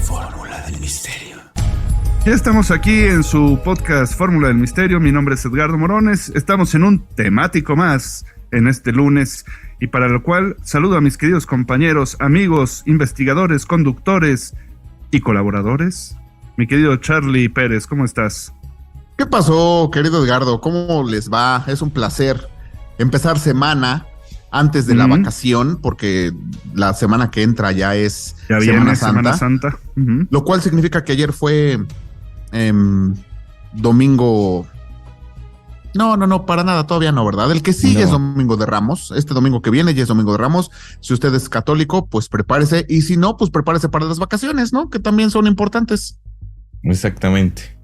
Fórmula del Misterio. Ya estamos aquí en su podcast Fórmula del Misterio. Mi nombre es Edgardo Morones. Estamos en un temático más en este lunes, y para lo cual saludo a mis queridos compañeros, amigos, investigadores, conductores y colaboradores. Mi querido Charlie Pérez, ¿cómo estás? ¿Qué pasó, querido Edgardo? ¿Cómo les va? Es un placer empezar semana antes de la vacación, porque la semana que entra ya es Semana Santa. Lo cual significa que ayer fue domingo. No, para nada, todavía no, ¿verdad? El que sigue es Domingo de Ramos. Este domingo que viene ya es Domingo de Ramos. Si usted es católico, pues prepárese. Y si no, pues prepárese para las vacaciones, ¿no? Que también son importantes. Exactamente.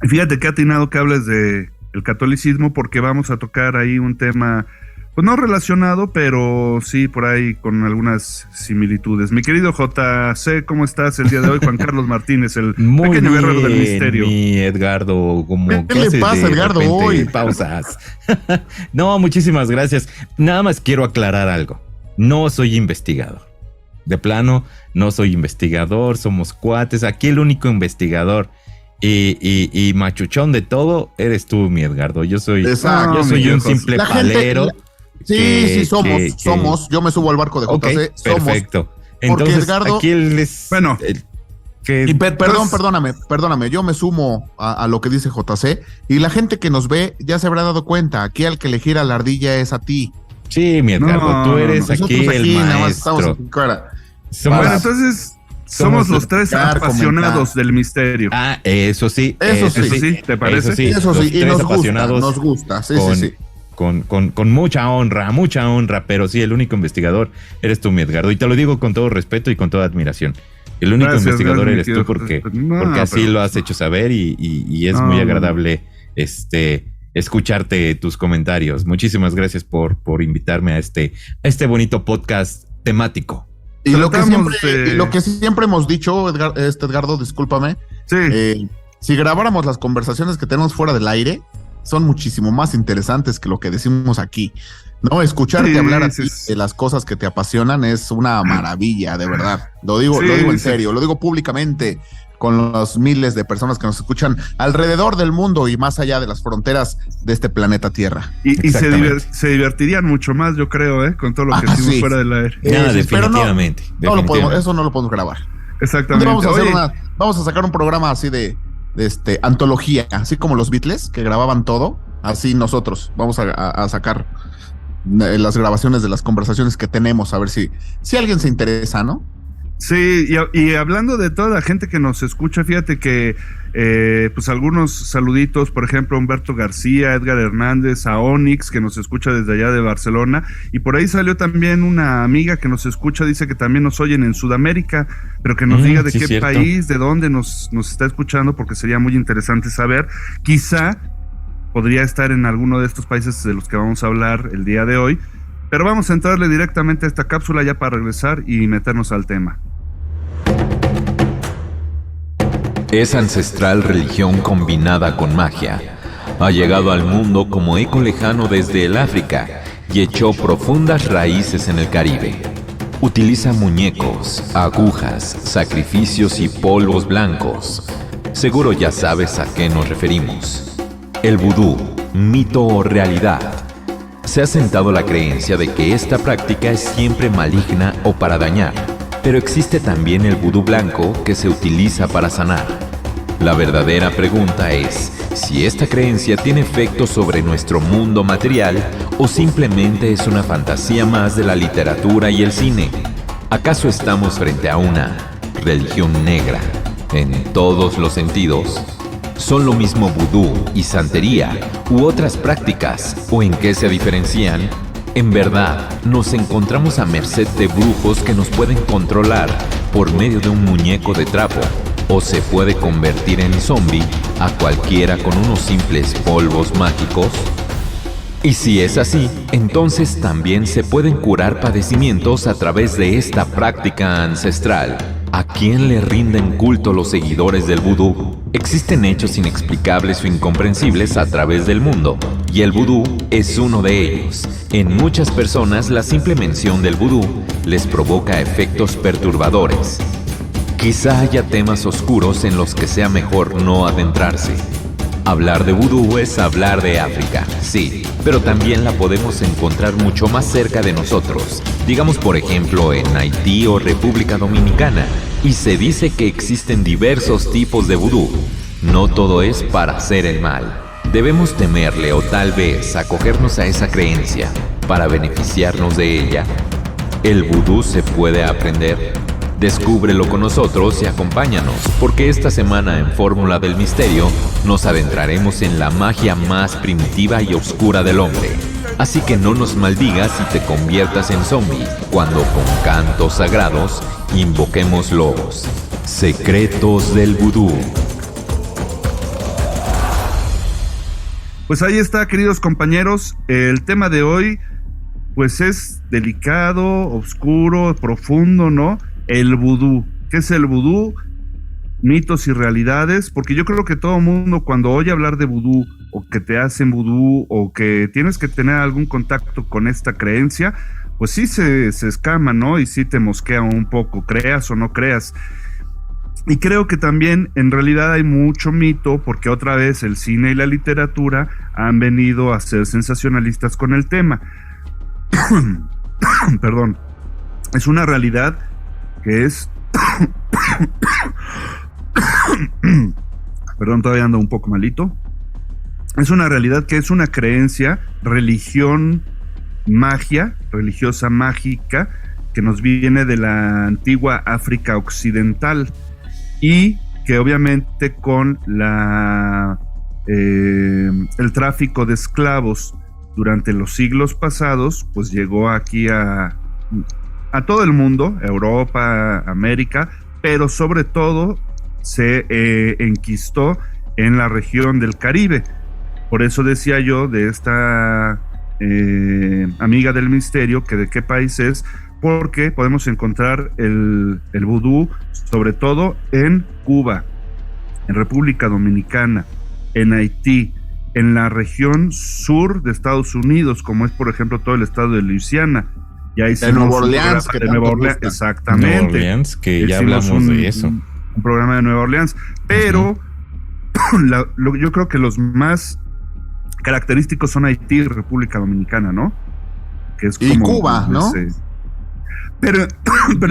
Fíjate que atinado que hables de el catolicismo, porque vamos a tocar ahí un tema, pues no relacionado, pero sí por ahí con algunas similitudes. Mi querido JC, ¿cómo estás el día de hoy? Juan Carlos Martínez, el muy pequeño bien, guerrero del misterio. Mi Edgardo, como ¿Qué le pasa, Edgardo, hoy? Pausas. No, muchísimas gracias. Nada más quiero aclarar algo. No soy investigador. De plano, no soy investigador, somos cuates. Aquí el único investigador y machuchón de todo eres tú, mi Edgardo. Yo soy un simple palero. Sí, somos. Yo me subo al barco de JC. Okay, somos. Perfecto. Entonces, porque Edgardo, aquí él es... Bueno, perdóname. Yo me sumo a lo que dice JC. Y la gente que nos ve ya se habrá dado cuenta. Aquí al que le gira la ardilla es a ti. Sí, mi Edgardo, tú eres aquí el maestro. Nada más estamos bueno, entonces somos los tres apasionados del misterio. Ah, eso sí. Eso sí. ¿Te parece? Eso sí. Y nos gusta. Sí. Con mucha honra, pero sí, el único investigador eres tú, mi Edgardo. Y te lo digo con todo respeto y con toda admiración. El único investigador eres tú porque así lo has hecho saber y es muy agradable escucharte tus comentarios. Muchísimas gracias por invitarme a este bonito podcast temático. Y lo que siempre hemos dicho, Edgardo, discúlpame. Sí. Si grabáramos las conversaciones que tenemos fuera del aire, son muchísimo más interesantes que lo que decimos aquí. No, escucharte hablar a ti de las cosas que te apasionan es una maravilla, de verdad. Lo digo en serio, lo digo públicamente, con los miles de personas que nos escuchan alrededor del mundo y más allá de las fronteras de este planeta Tierra. Y se divertirían mucho más, yo creo, con todo lo que decimos fuera del aire. Definitivamente. Eso no lo podemos grabar. Exactamente. Vamos a sacar un programa así de antología, así como los Beatles, que grababan todo, así nosotros vamos a sacar las grabaciones de las conversaciones que tenemos, a ver si alguien se interesa, ¿no? Sí, y hablando de toda la gente que nos escucha, fíjate que pues algunos saluditos, por ejemplo, a Humberto García, Edgar Hernández, a Onyx, que nos escucha desde allá de Barcelona, y por ahí salió también una amiga que nos escucha, dice que también nos oyen en Sudamérica, pero que nos diga de qué país, de dónde nos está escuchando, porque sería muy interesante saber. Quizá podría estar en alguno de estos países de los que vamos a hablar el día de hoy, pero vamos a entrarle directamente a esta cápsula ya para regresar y meternos al tema. Es ancestral religión combinada con magia. Ha llegado al mundo como eco lejano desde el África y echó profundas raíces en el Caribe. Utiliza muñecos, agujas, sacrificios y polvos blancos. Seguro ya sabes a qué nos referimos. El vudú, mito o realidad. Se ha sentado la creencia de que esta práctica es siempre maligna o para dañar, pero existe también el vudú blanco que se utiliza para sanar. La verdadera pregunta es si esta creencia tiene efecto sobre nuestro mundo material o simplemente es una fantasía más de la literatura y el cine. ¿Acaso estamos frente a una religión negra en todos los sentidos? ¿Son lo mismo vudú y santería u otras prácticas o en qué se diferencian? En verdad, nos encontramos a merced de brujos que nos pueden controlar por medio de un muñeco de trapo o se puede convertir en zombie a cualquiera con unos simples polvos mágicos. Y si es así, entonces también se pueden curar padecimientos a través de esta práctica ancestral. ¿A quién le rinden culto los seguidores del vudú? Existen hechos inexplicables o incomprensibles a través del mundo, y el vudú es uno de ellos. En muchas personas, la simple mención del vudú les provoca efectos perturbadores. Quizá haya temas oscuros en los que sea mejor no adentrarse. Hablar de vudú es hablar de África, sí, pero también la podemos encontrar mucho más cerca de nosotros, digamos por ejemplo en Haití o República Dominicana, y se dice que existen diversos tipos de vudú. No todo es para hacer el mal. Debemos temerle o tal vez acogernos a esa creencia para beneficiarnos de ella. El vudú se puede aprender. Descúbrelo con nosotros y acompáñanos, porque esta semana en Fórmula del Misterio nos adentraremos en la magia más primitiva y oscura del hombre. Así que no nos maldigas y te conviertas en zombie cuando con cantos sagrados invoquemos los secretos del vudú. Pues ahí está, queridos compañeros, el tema de hoy pues es delicado, oscuro, profundo, ¿no? El vudú. ¿Qué es el vudú? Mitos y realidades, porque yo creo que todo mundo cuando oye hablar de vudú o que te hacen vudú o que tienes que tener algún contacto con esta creencia, pues sí se escama, ¿no? Y sí te mosquea un poco, creas o no creas. Y creo que también en realidad hay mucho mito porque otra vez el cine y la literatura han venido a ser sensacionalistas con el tema. Perdón. Es una realidad que es... Perdón, todavía ando un poco malito. Es una realidad que es una creencia, religión, magia, religiosa mágica, que nos viene de la antigua África occidental y que obviamente con el tráfico de esclavos durante los siglos pasados, pues llegó aquí a todo el mundo, Europa, América, pero sobre todo se enquistó en la región del Caribe. Por eso decía yo de esta amiga del misterio, que de qué país es, porque podemos encontrar el vudú sobre todo en Cuba, en República Dominicana, en Haití, en la región sur de Estados Unidos, como es por ejemplo todo el estado de Luisiana. Ya de Nueva Orleans, de Nueva Orleans, exactamente. Nueva Orleans, que ya hablamos de eso. Un programa de Nueva Orleans, pero yo creo que los más característicos son Haití y República Dominicana, ¿no? Que es como, y Cuba, ¿no? Pero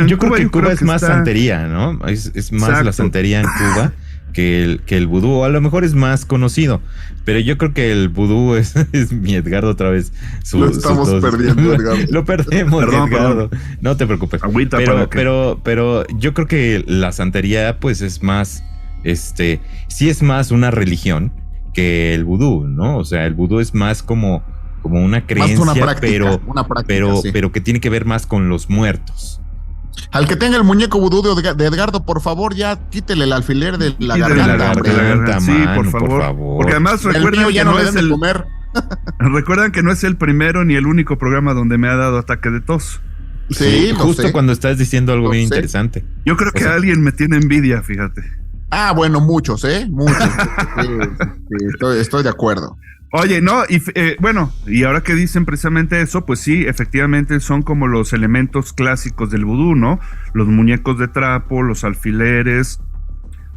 yo creo que Cuba es más santería, ¿no? Es más exacto. La santería en Cuba que el vudú, o a lo mejor es más conocido, pero yo creo que el vudú es mi Edgardo otra vez. Lo estamos perdiendo, Edgardo. Lo perdemos, perdón, Edgardo. Perdón. No te preocupes. Agüita pero yo creo que la santería, pues es más, sí es más una religión que el vudú, ¿no? O sea, el vudú es más como una creencia, una práctica, pero que tiene que ver más con los muertos. Al que tenga el muñeco vudú de Edgardo, por favor, ya quítele el alfiler de la garganta. Sí, por favor. Porque además recuerden que no es el comer. Recuerdan que no es el primero ni el único programa donde me ha dado ataque de tos. Sí, justo cuando estás diciendo algo bien interesante. Yo creo que alguien me tiene envidia, fíjate. Ah, bueno, muchos, muchos. Estoy de acuerdo. Oye, no, y ahora que dicen precisamente eso, pues sí, efectivamente son como los elementos clásicos del vudú, ¿no? Los muñecos de trapo, los alfileres,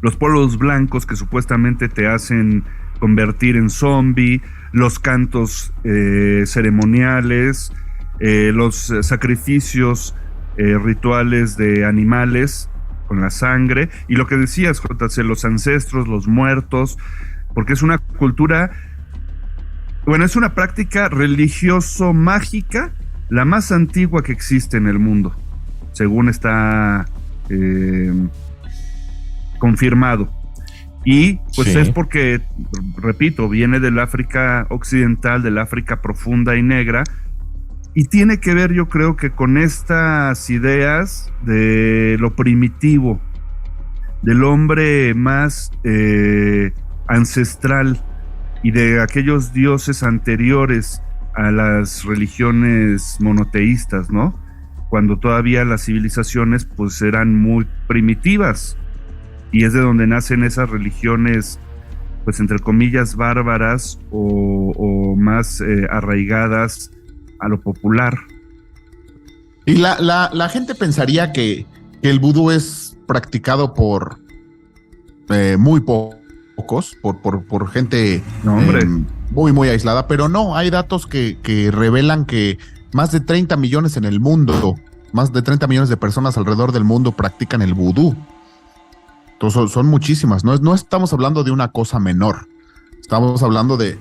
los polvos blancos que supuestamente te hacen convertir en zombie, los cantos ceremoniales, los sacrificios rituales de animales con la sangre, y lo que decías, JC, los ancestros, los muertos, porque es una cultura... Bueno, es una práctica religioso-mágica, la más antigua que existe en el mundo, según está confirmado. Y pues sí. Es porque, repito, viene del África occidental, del África profunda y negra, y tiene que ver, yo creo que con estas ideas de lo primitivo, del hombre más ancestral, y de aquellos dioses anteriores a las religiones monoteístas, ¿no? Cuando todavía las civilizaciones pues eran muy primitivas, y es de donde nacen esas religiones pues entre comillas bárbaras o más arraigadas a lo popular. Y la gente pensaría que el vudú es practicado por muy pocos, por gente muy, muy aislada, pero no, hay datos que revelan que más de 30 millones en el mundo, más de 30 millones de personas alrededor del mundo practican el vudú. Entonces son muchísimas, no estamos hablando de una cosa menor, estamos hablando de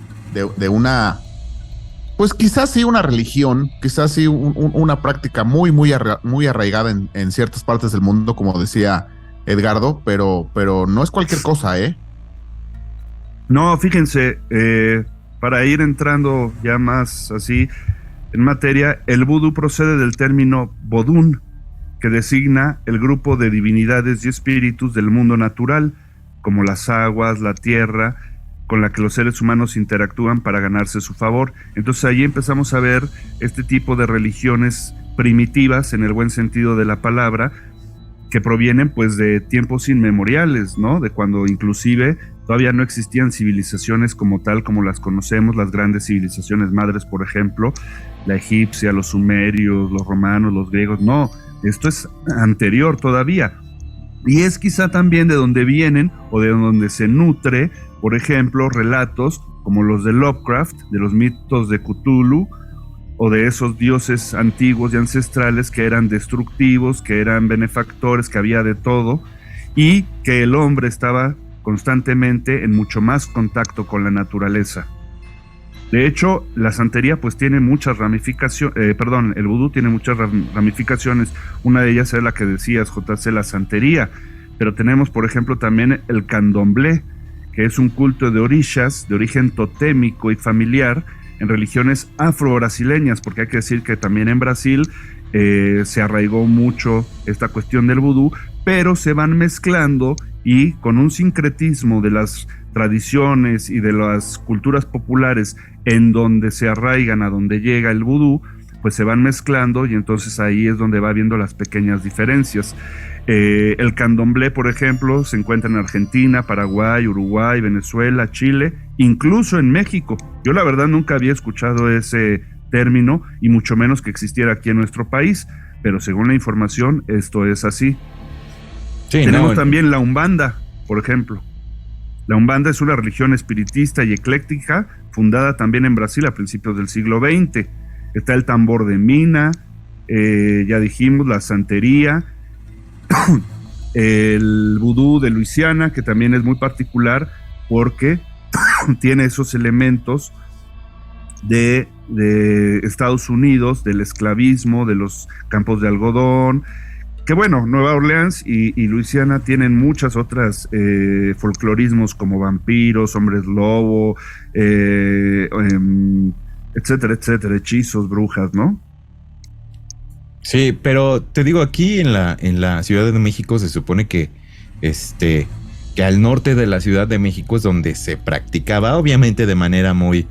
una, pues quizás sí una religión, quizás sí una práctica muy, muy, muy arraigada en ciertas partes del mundo, como decía Edgardo, pero no es cualquier cosa, ¿eh? No, fíjense, para ir entrando ya más así en materia, el vudú procede del término vodun, que designa el grupo de divinidades y espíritus del mundo natural, como las aguas, la tierra, con la que los seres humanos interactúan para ganarse su favor. Entonces ahí empezamos a ver este tipo de religiones primitivas, en el buen sentido de la palabra, que provienen pues de tiempos inmemoriales, ¿no? De cuando inclusive todavía no existían civilizaciones como tal, como las conocemos, las grandes civilizaciones madres, por ejemplo, la egipcia, los sumerios, los romanos, los griegos. No, esto es anterior todavía. Y es quizá también de donde vienen o de donde se nutre, por ejemplo, relatos como los de Lovecraft, de los mitos de Cthulhu, o de esos dioses antiguos y ancestrales que eran destructivos, que eran benefactores, que había de todo, y que el hombre estaba constantemente en mucho más contacto con la naturaleza. De hecho, la santería pues tiene muchas ramificaciones, el vudú tiene muchas ramificaciones. Una de ellas es la que decías, JC, la santería, pero tenemos por ejemplo también el candomblé, que es un culto de orishas de origen totémico y familiar en religiones afro-brasileñas, porque hay que decir que también en Brasil se arraigó mucho esta cuestión del vudú, pero se van mezclando y con un sincretismo de las tradiciones y de las culturas populares en donde se arraigan, a donde llega el vudú, pues se van mezclando y entonces ahí es donde va viendo las pequeñas diferencias. El candomblé, por ejemplo, se encuentra en Argentina, Paraguay, Uruguay, Venezuela, Chile, incluso en México. Yo la verdad nunca había escuchado ese término y mucho menos que existiera aquí en nuestro país, pero según la información esto es así. Sí, tenemos también la Umbanda, por ejemplo. La Umbanda es una religión espiritista y ecléctica fundada también en Brasil a principios del siglo XX. Está el tambor de Mina, ya dijimos, la santería, el vudú de Luisiana, que también es muy particular porque tiene esos elementos de Estados Unidos, del esclavismo, de los campos de algodón, que bueno, Nueva Orleans y Luisiana tienen muchas otras folclorismos como vampiros, hombres lobo, etcétera, etcétera, hechizos, brujas, ¿no? Sí, pero te digo, aquí en la Ciudad de México se supone que al norte de la Ciudad de México es donde se practicaba, obviamente de manera muy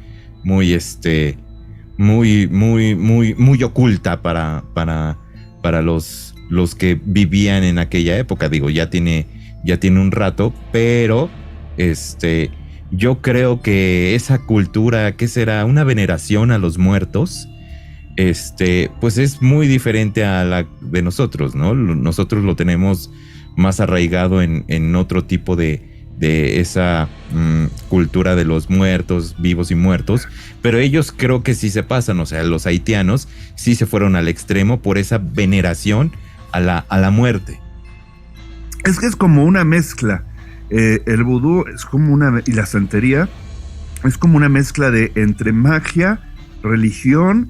oculta para los que vivían en aquella época. Digo, ya tiene un rato, pero yo creo que esa cultura, ¿qué será? Una veneración a los muertos, pues es muy diferente a la de nosotros, ¿no? Nosotros lo tenemos más arraigado en otro tipo de esa cultura de los muertos, vivos y muertos, pero ellos creo que sí se pasan, o sea, los haitianos sí se fueron al extremo por esa veneración a la muerte. Es que es como una mezcla. El vudú es como y la santería es como una mezcla entre magia, religión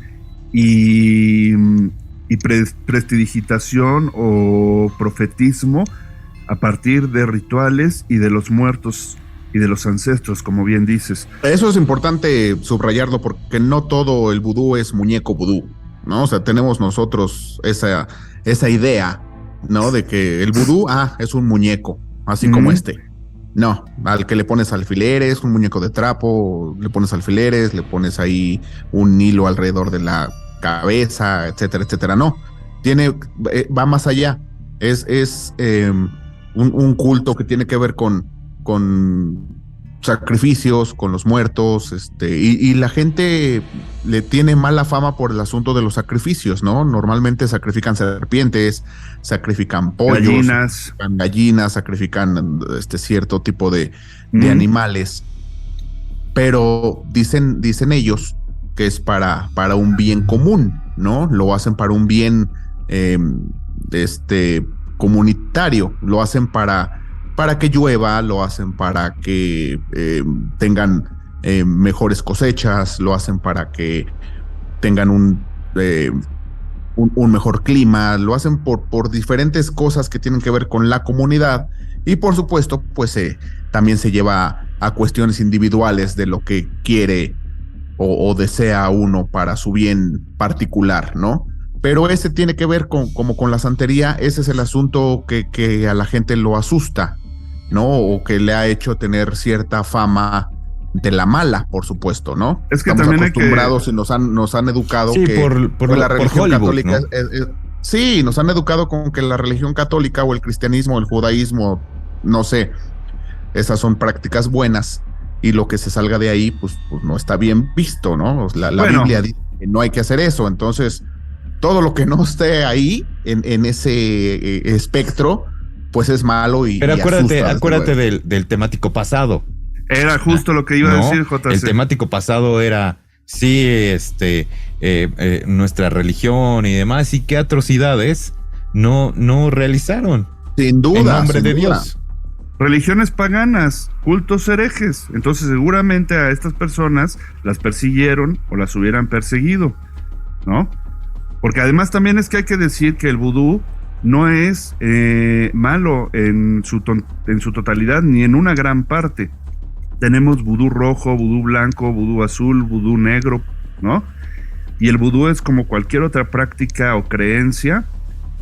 y prestidigitación o profetismo a partir de rituales y de los muertos y de los ancestros, como bien dices. Eso es importante subrayarlo porque no todo el vudú es muñeco vudú, ¿no? O sea, tenemos nosotros esa idea, ¿no? De que el vudú, es un muñeco, así como No, al que le pones alfileres, un muñeco de trapo, le pones alfileres, le pones ahí un hilo alrededor de la cabeza, etcétera, etcétera. No, va más allá. Es un culto que tiene que ver con sacrificios con los muertos, y la gente le tiene mala fama por el asunto de los sacrificios, ¿no? Normalmente sacrifican serpientes, sacrifican pollos, gallinas, sacrifican cierto tipo de animales, pero dicen ellos que es para un bien común, ¿no? Lo hacen para un bien comunitario, lo hacen para que llueva, lo hacen para que tengan mejores cosechas, lo hacen para que tengan un mejor clima, lo hacen por diferentes cosas que tienen que ver con la comunidad, y por supuesto pues también se lleva a cuestiones individuales de lo que quiere o desea uno para su bien particular, ¿no? Pero ese tiene que ver como con la santería. Ese es el asunto que a la gente lo asusta, ¿no? O que le ha hecho tener cierta fama de la mala, por supuesto, ¿no? Es que estamos también acostumbrados y nos han educado sí, que por la religión Hollywood, católica ¿no? sí, nos han educado con que la religión católica o el cristianismo, el judaísmo, no sé, esas son prácticas buenas, y lo que se salga de ahí, pues no está bien visto, ¿no? La Biblia dice que no hay que hacer eso. Entonces, todo lo que no esté ahí en ese espectro, pues es malo y pero acuérdate asusta, del temático pasado. Era justo lo que iba a decir, JC. El temático pasado era, sí, nuestra religión y demás, y qué atrocidades no realizaron. Sin duda. En nombre de Dios. Religiones paganas, cultos herejes. Entonces seguramente a estas personas las persiguieron o las hubieran perseguido, ¿no? Porque además también es que hay que decir que el vudú no es malo en su totalidad, ni en una gran parte. Tenemos vudú rojo, vudú blanco, vudú azul, vudú negro, ¿no? Y el vudú es como cualquier otra práctica o creencia,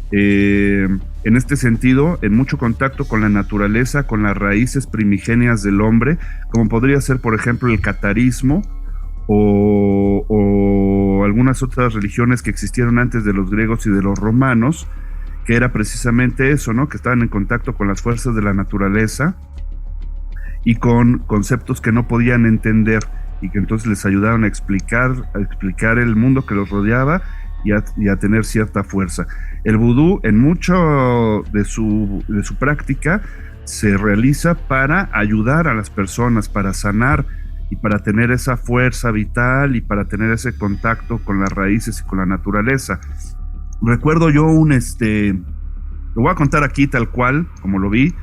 en este sentido, en mucho contacto con la naturaleza, con las raíces primigenias del hombre, como podría ser, por ejemplo, el catarismo o algunas otras religiones que existieron antes de los griegos y de los romanos, que era precisamente eso, ¿no? Que estaban en contacto con las fuerzas de la naturaleza y con conceptos que no podían entender, y que entonces les ayudaron a explicar el mundo que los rodeaba y a tener cierta fuerza. El vudú, en mucho de su práctica, se realiza para ayudar a las personas, para sanar y para tener esa fuerza vital y para tener ese contacto con las raíces y con la naturaleza. Recuerdo yo lo voy a contar aquí tal cual, como lo vi,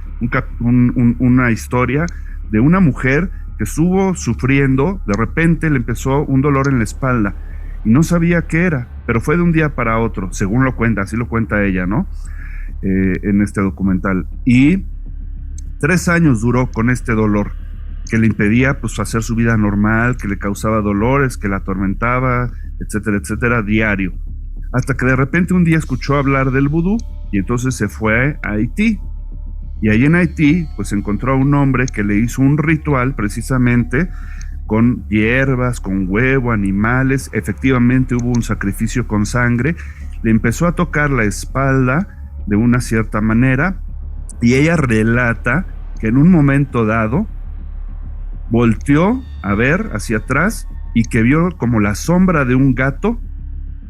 una historia de una mujer que estuvo sufriendo, de repente le empezó un dolor en la espalda y no sabía qué era, pero fue de un día para otro, según lo cuenta, así lo cuenta ella, ¿no? En este documental. Y 3 años duró con este dolor que le impedía pues hacer su vida normal, que le causaba dolores, que la atormentaba, etcétera, etcétera, diario. Hasta que de repente un día escuchó hablar del vudú y entonces se fue a Haití. Y ahí en Haití pues encontró a un hombre que le hizo un ritual precisamente con hierbas, con huevo, animales. Efectivamente hubo un sacrificio con sangre. Le empezó a tocar la espalda de una cierta manera y ella relata que en un momento dado volteó a ver hacia atrás y que vio como la sombra de un gato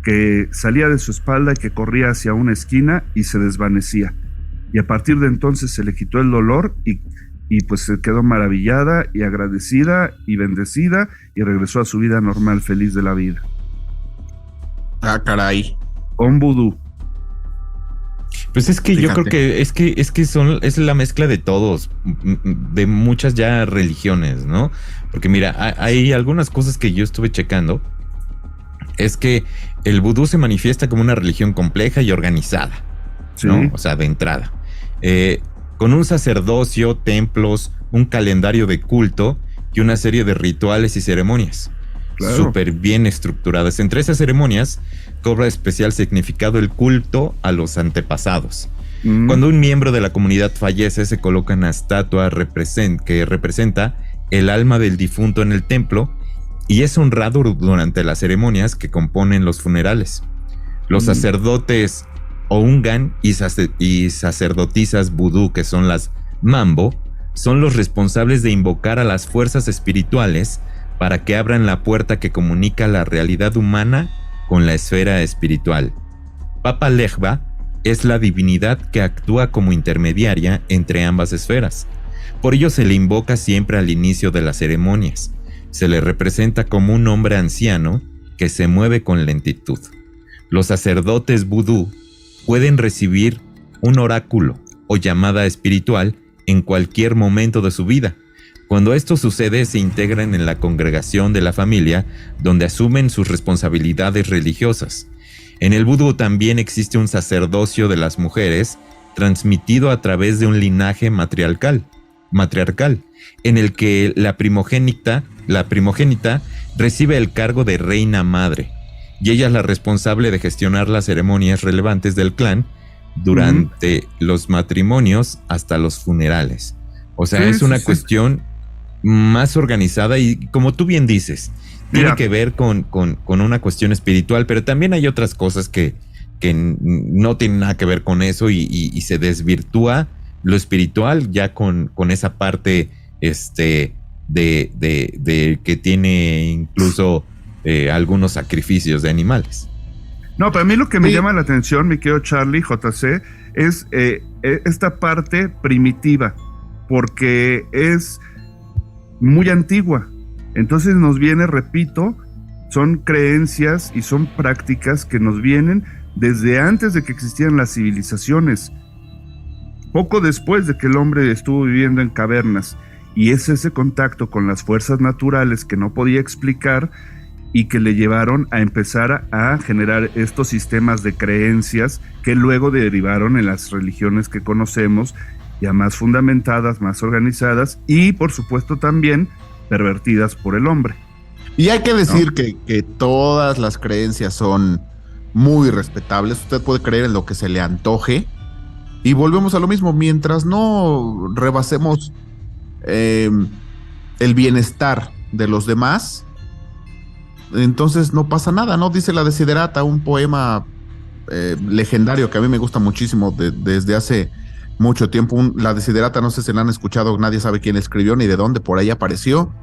que salía de su espalda y que corría hacia una esquina y se desvanecía. Y a partir de entonces se le quitó el dolor y pues se quedó maravillada y agradecida y bendecida y regresó a su vida normal, feliz de la vida. Ah, caray. Con vudú. Pues es que Fíjate. Yo creo que es la mezcla de todos, de muchas ya religiones, ¿no? Porque mira, hay algunas cosas que yo estuve checando. Es que el vudú se manifiesta como una religión compleja y organizada, ¿sí? ¿No? O sea, de entrada. Con un sacerdocio, templos, un calendario de culto y una serie de rituales y ceremonias. Claro. Súper bien estructuradas. Entre esas ceremonias cobra especial significado el culto a los antepasados. Cuando un miembro de la comunidad fallece, se coloca una estatua que representa el alma del difunto en el templo y es honrado durante las ceremonias que componen los funerales. Los sacerdotes Oungan y sacerdotisas vudú, que son las Mambo, son los responsables de invocar a las fuerzas espirituales para que abran la puerta que comunica la realidad humana con la esfera espiritual. Papa Legba es la divinidad que actúa como intermediaria entre ambas esferas. Por ello se le invoca siempre al inicio de las ceremonias. Se le representa como un hombre anciano que se mueve con lentitud. Los sacerdotes vudú pueden recibir un oráculo o llamada espiritual en cualquier momento de su vida. Cuando esto sucede, se integran en la congregación de la familia, donde asumen sus responsabilidades religiosas. En el vudú también existe un sacerdocio de las mujeres, transmitido a través de un linaje matriarcal, en el que la primogénita recibe el cargo de reina madre, y ella es la responsable de gestionar las ceremonias relevantes del clan durante los matrimonios hasta los funerales. O sea, es una cuestión más organizada y, como tú bien dices, tiene que ver con una cuestión espiritual, pero también hay otras cosas que no tienen nada que ver con eso y se desvirtúa lo espiritual ya con esa parte de que tiene incluso algunos sacrificios de animales. No, para mí lo que me llama la atención, mi querido Charlie, JC, es esta parte primitiva, porque es muy antigua. Entonces nos viene, repito, son creencias y son prácticas que nos vienen desde antes de que existieran las civilizaciones, poco después de que el hombre estuvo viviendo en cavernas, y es ese contacto con las fuerzas naturales que no podía explicar y que le llevaron a empezar a generar estos sistemas de creencias que luego derivaron en las religiones que conocemos, ya más fundamentadas, más organizadas y por supuesto también pervertidas por el hombre. Y hay que decir, ¿no?, que todas las creencias son muy respetables. Usted puede creer en lo que se le antoje y volvemos a lo mismo, mientras no rebasemos el bienestar de los demás, entonces no pasa nada, ¿no? Dice la Desiderata, un poema legendario que a mí me gusta muchísimo desde hace mucho tiempo. La Desiderata, no sé si la han escuchado, nadie sabe quién escribió ni de dónde, por ahí apareció.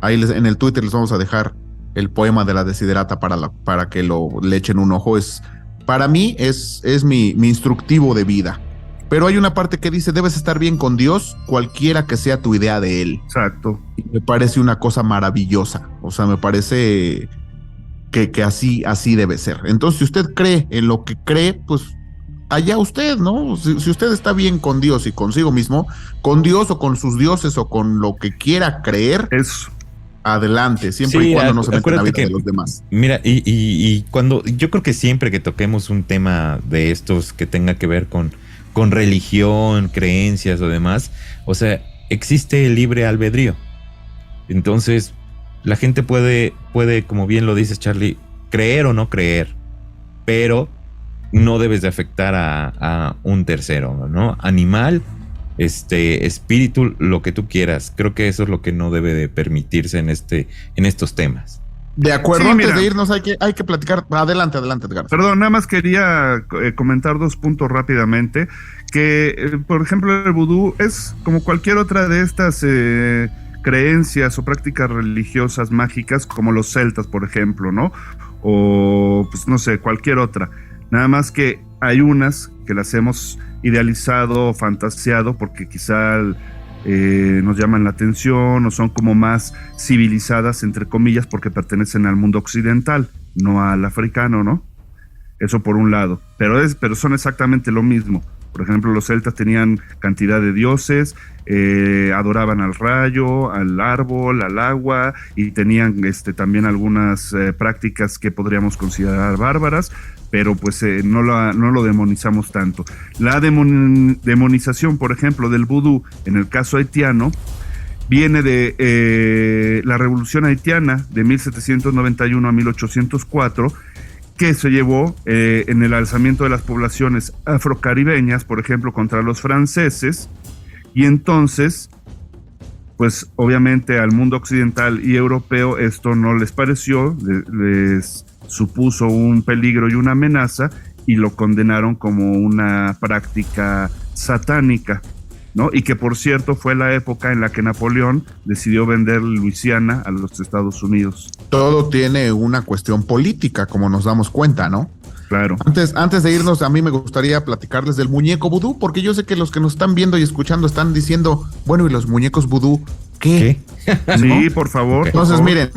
Ahí en el Twitter les vamos a dejar el poema de la Desiderata para que le echen un ojo. Para mí es mi instructivo de vida. Pero hay una parte que dice, debes estar bien con Dios, cualquiera que sea tu idea de Él. Exacto. Y me parece una cosa maravillosa. O sea, me parece que así debe ser. Entonces, si usted cree en lo que cree, pues allá usted, ¿no? Si usted está bien con Dios y consigo mismo, con Dios o con sus dioses o con lo que quiera creer, eso, adelante, siempre y cuando no se meta en la vida de los demás. Mira, y cuando, yo creo que siempre que toquemos un tema de estos que tenga que ver con religión, creencias o demás, o sea, existe el libre albedrío. Entonces, la gente puede, como bien lo dices, Charlie, creer o no creer, pero no debes de afectar a un tercero, ¿no? Animal, espíritu, lo que tú quieras. Creo que eso es lo que no debe de permitirse en estos temas. De acuerdo, sí, antes de irnos hay que platicar. Adelante, Edgar. Perdón, nada más quería comentar 2 puntos rápidamente. Que, por ejemplo, el vudú es como cualquier otra de estas creencias o prácticas religiosas mágicas, como los celtas, por ejemplo, ¿no? O, pues no sé, cualquier otra. Nada más que hay unas que las hemos idealizado o fantaseado porque quizá nos llaman la atención o son como más civilizadas, entre comillas, porque pertenecen al mundo occidental, no al africano, ¿no? Eso por un lado. Pero son exactamente lo mismo. Por ejemplo, los celtas tenían cantidad de dioses, adoraban al rayo, al árbol, al agua, y tenían también algunas prácticas que podríamos considerar bárbaras, pero pues no lo demonizamos tanto. La demonización, por ejemplo, del vudú, en el caso haitiano, viene de la Revolución Haitiana de 1791 a 1804, que se llevó en el alzamiento de las poblaciones afrocaribeñas, por ejemplo, contra los franceses, y entonces, pues obviamente al mundo occidental y europeo esto no les pareció, les supuso un peligro y una amenaza, y lo condenaron como una práctica satánica. ¿no? Y que por cierto fue la época en la que Napoleón decidió vender Luisiana a los Estados Unidos. Todo tiene una cuestión política, como nos damos cuenta, ¿no? Claro. Antes de irnos, a mí me gustaría platicarles del muñeco vudú, porque yo sé que los que nos están viendo y escuchando están diciendo, bueno, ¿y los muñecos vudú qué? Sí, por favor. Entonces, miren,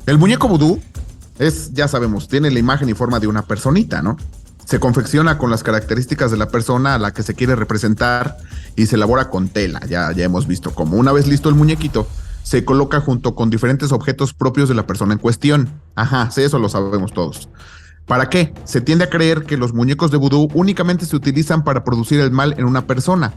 el muñeco vudú ya sabemos, tiene la imagen y forma de una personita, ¿no? Se confecciona con las características de la persona a la que se quiere representar y se elabora con tela, ya hemos visto cómo. Una vez listo el muñequito, se coloca junto con diferentes objetos propios de la persona en cuestión. Ajá, sí, eso lo sabemos todos. ¿Para qué? Se tiende a creer que los muñecos de vudú únicamente se utilizan para producir el mal en una persona.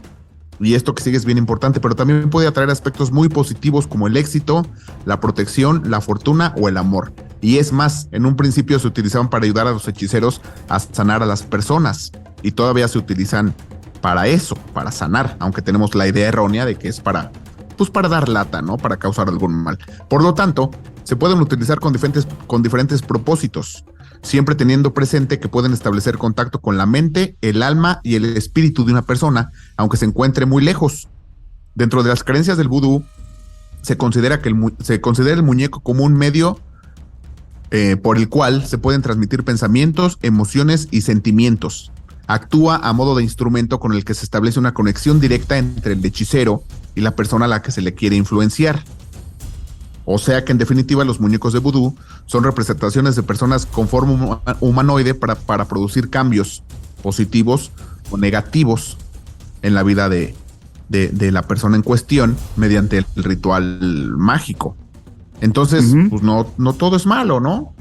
Y esto que sigue es bien importante, pero también puede atraer aspectos muy positivos como el éxito, la protección, la fortuna o el amor. Y es más, en un principio se utilizaban para ayudar a los hechiceros a sanar a las personas. Y todavía se utilizan para eso, para sanar, aunque tenemos la idea errónea de que es para dar lata, ¿no? Para causar algún mal. Por lo tanto, se pueden utilizar con diferentes propósitos, siempre teniendo presente que pueden establecer contacto con la mente, el alma y el espíritu de una persona, aunque se encuentre muy lejos. Dentro de las creencias del vudú, se considera el muñeco como un medio por el cual se pueden transmitir pensamientos, emociones y sentimientos. Actúa a modo de instrumento con el que se establece una conexión directa entre el hechicero y la persona a la que se le quiere influenciar. O sea que en definitiva los muñecos de vudú son representaciones de personas con forma humanoide para producir cambios positivos o negativos en la vida de la persona en cuestión mediante el ritual mágico. Entonces, pues no todo es malo, ¿no?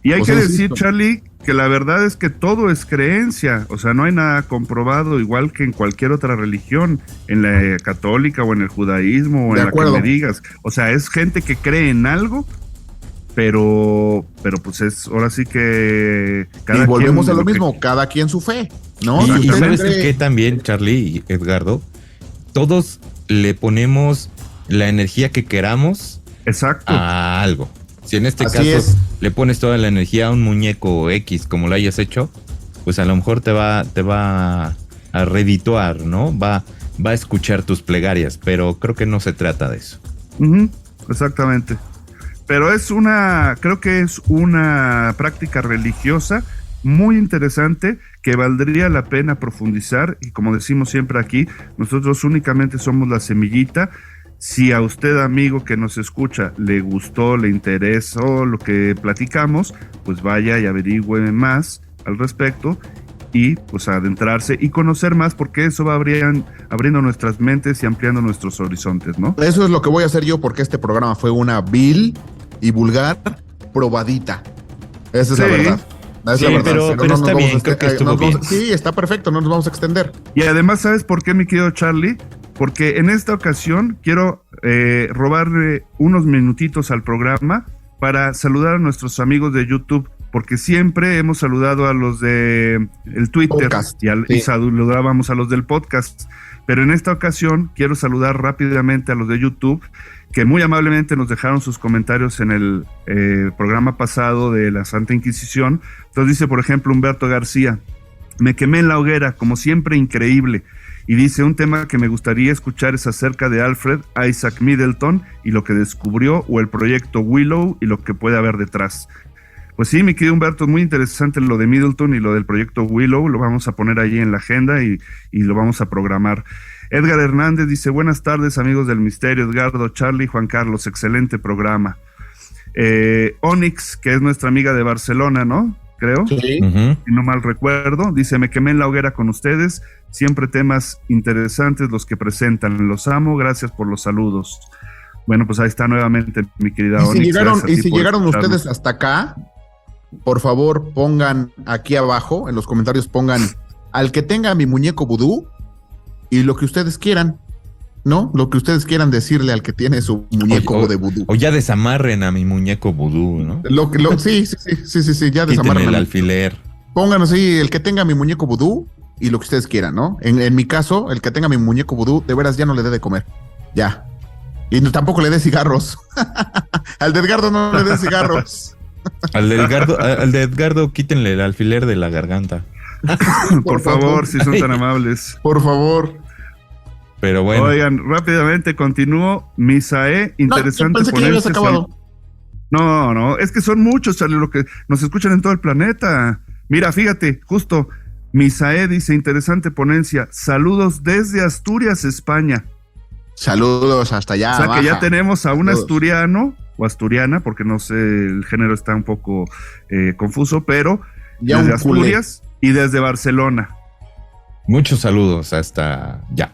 Y hay que decir, Charlie, que la verdad es que todo es creencia, o sea, no hay nada comprobado, igual que en cualquier otra religión, en la católica o en el judaísmo o en la que me digas. O sea, es gente que cree en algo, pero pues es, ahora sí que cada y volvemos quien a lo mismo, cada quien su fe, ¿no? Y sabes que también, Charlie y Edgardo, todos le ponemos la energía que queramos a algo. Si en este caso le pones toda la energía a un muñeco X, como lo hayas hecho, pues a lo mejor te va a redituar, ¿no? Va a escuchar tus plegarias, pero creo que no se trata de eso. Exactamente. Pero creo que es una práctica religiosa muy interesante que valdría la pena profundizar, y como decimos siempre aquí, nosotros únicamente somos la semillita. Si a usted, amigo que nos escucha, le gustó, le interesó lo que platicamos, pues vaya y averigüe más al respecto y pues adentrarse y conocer más, porque eso va abriendo nuestras mentes y ampliando nuestros horizontes, ¿no? Eso es lo que voy a hacer yo, porque este programa fue una vil y vulgar probadita. Esa es la verdad. Sí, pero está bien, creo que estuvo bien. Sí, está perfecto, no nos vamos a extender. Y además, ¿sabes por qué, mi querido Charlie? Porque en esta ocasión quiero robarle unos minutitos al programa para saludar a nuestros amigos de YouTube, porque siempre hemos saludado a los de el Twitter y saludábamos a los del podcast, pero en esta ocasión quiero saludar rápidamente a los de YouTube, que muy amablemente nos dejaron sus comentarios en el programa pasado de la Santa Inquisición. Entonces dice, por ejemplo, Humberto García: me quemé en la hoguera, como siempre, increíble. Y dice, un tema que me gustaría escuchar es acerca de Alfred Isaac Middleton y lo que descubrió, o el proyecto Willow y lo que puede haber detrás. Pues sí, mi querido Humberto, es muy interesante lo de Middleton y lo del proyecto Willow. Lo vamos a poner allí en la agenda y lo vamos a programar. Edgar Hernández dice, buenas tardes, amigos del misterio, Edgardo, Charlie, Juan Carlos, excelente programa. Onyx, que es nuestra amiga de Barcelona, ¿no? Creo, si no mal recuerdo, dice, me quemé en la hoguera con ustedes, siempre temas interesantes los que presentan, los amo, gracias por los saludos. Bueno, pues ahí está nuevamente mi querida Onyx. Si llegaron ustedes hasta acá, por favor pongan aquí abajo, en los comentarios pongan, al que tenga mi muñeco vudú, y lo que ustedes quieran, ¿no? Lo que ustedes quieran decirle al que tiene su muñeco de vudú. O ya desamarren a mi muñeco vudú, ¿no? Sí, ya desamarren. El alfiler. Pongan así, el que tenga mi muñeco vudú y lo que ustedes quieran, ¿no? En mi caso, el que tenga mi muñeco vudú, de veras ya no le dé de comer. Ya. Y tampoco le dé cigarros. Al de Edgardo no le dé cigarros. Al de Edgardo quítenle el alfiler de la garganta. Por favor, si son tan amables. Por favor. Pero bueno. Oigan, rápidamente continúo. Misae, interesante. No, pensé que ya habías acabado. No, es que son muchos, Charlie, lo que nos escuchan en todo el planeta. Mira, fíjate, justo, Misae dice, interesante ponencia. Saludos desde Asturias, España. Saludos hasta allá. O sea baja. que ya tenemos a un asturiano o asturiana, porque no sé, el género está un poco confuso, pero ya desde Asturias y desde Barcelona. Muchos saludos hasta ya.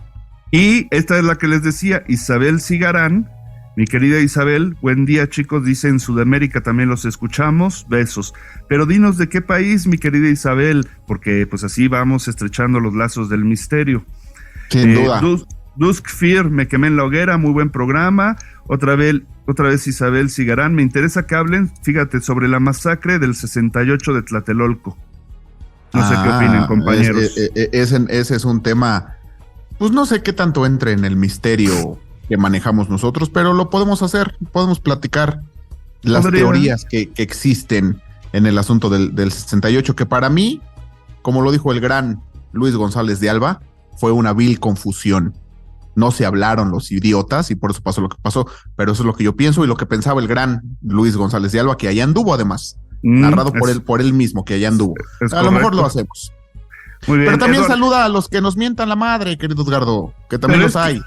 Y esta es la que les decía, Isabel Cigarán. Mi querida Isabel, buen día, chicos. Dice, en Sudamérica también los escuchamos. Besos. Pero dinos de qué país, mi querida Isabel, porque pues así vamos estrechando los lazos del misterio. Sin duda. Dusk Fear, me quemé en la hoguera, muy buen programa. Otra vez Isabel Cigarán, me interesa que hablen, fíjate, sobre la masacre del 68 de Tlatelolco. No sé qué opinen, compañeros. Ese es un tema, pues no sé qué tanto entre en el misterio que manejamos nosotros, pero lo podemos hacer, podemos platicar las teorías que existen en el asunto del 68, que para mí, como lo dijo el gran Luis González de Alba, fue una vil confusión. No se hablaron los idiotas y por eso pasó lo que pasó, pero eso es lo que yo pienso y lo que pensaba el gran Luis González de Alba, que allá anduvo además, narrado por él mismo, que allá anduvo. A lo mejor lo hacemos. Muy bien. Pero también saluda a los que nos mientan la madre, querido Edgardo, que también los hay.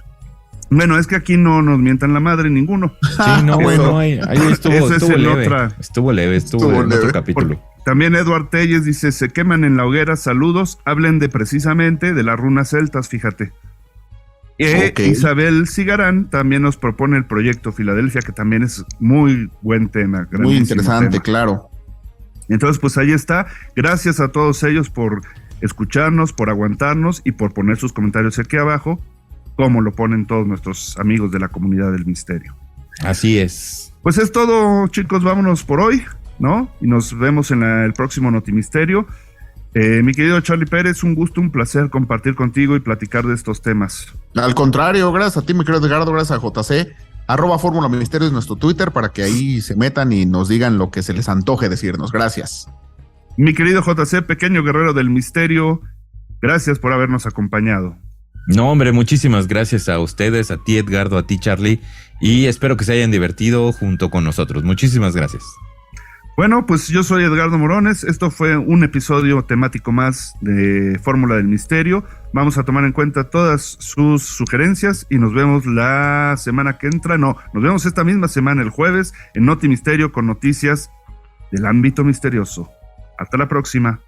Bueno, es que aquí no nos mientan la madre ninguno. Sí, no, bueno, ahí estuvo leve en otro capítulo. Porque también Eduard Telles dice, se queman en la hoguera, saludos, hablen precisamente de las runas celtas, fíjate. Okay. Isabel Cigarán también nos propone el proyecto Filadelfia, que también es muy buen tema. Muy interesante, tema. Claro. Entonces, pues ahí está. Gracias a todos ellos por escucharnos, por aguantarnos y por poner sus comentarios aquí abajo, como lo ponen todos nuestros amigos de la comunidad del misterio. Así es. Pues es todo, chicos, vámonos por hoy, ¿no? Y nos vemos en el próximo Notimisterio. Mi querido Charlie Pérez, un gusto, un placer compartir contigo y platicar de estos temas. Al contrario, gracias a ti, mi querido Edgardo, gracias a JC, @Fórmula Misterios nuestro Twitter, para que ahí se metan y nos digan lo que se les antoje decirnos. Gracias. Mi querido JC, pequeño guerrero del misterio, gracias por habernos acompañado. No, hombre, muchísimas gracias a ustedes, a ti, Edgardo, a ti, Charlie, y espero que se hayan divertido junto con nosotros. Muchísimas gracias. Bueno, pues yo soy Edgardo Morones. Esto fue un episodio temático más de Fórmula del Misterio. Vamos a tomar en cuenta todas sus sugerencias y nos vemos la semana que entra. No, nos vemos esta misma semana, el jueves, en Noti Misterio, con noticias del ámbito misterioso. Hasta la próxima.